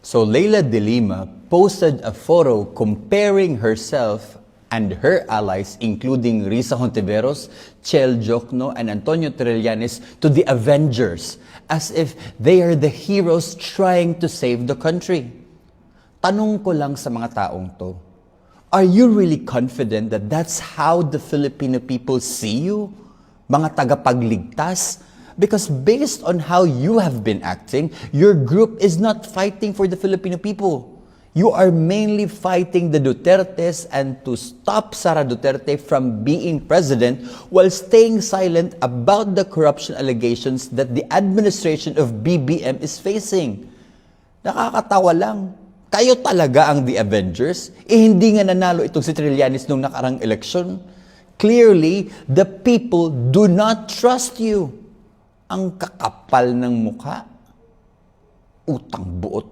So Leila de Lima posted a photo comparing herself and her allies, including Risa Hontiveros, Chel Jokno, and Antonio Trillanes, to the Avengers, as if they are the heroes trying to save the country. Tanong ko lang sa mga taong to, are you really confident that that's how the Filipino people see you? Mga tagapagligtas? Because based on how you have been acting, your group is not fighting for the Filipino people. You are mainly fighting the Dutertes and to stop Sara Duterte from being president while staying silent about the corruption allegations that the administration of BBM is facing. Nakakatawa lang. Kayo talaga ang the Avengers? Hindi nga nanalo itong si Trillanes nung nakarang eleksyon. Clearly, the people do not trust you. Ang kakapal ng mukha. Utang buot.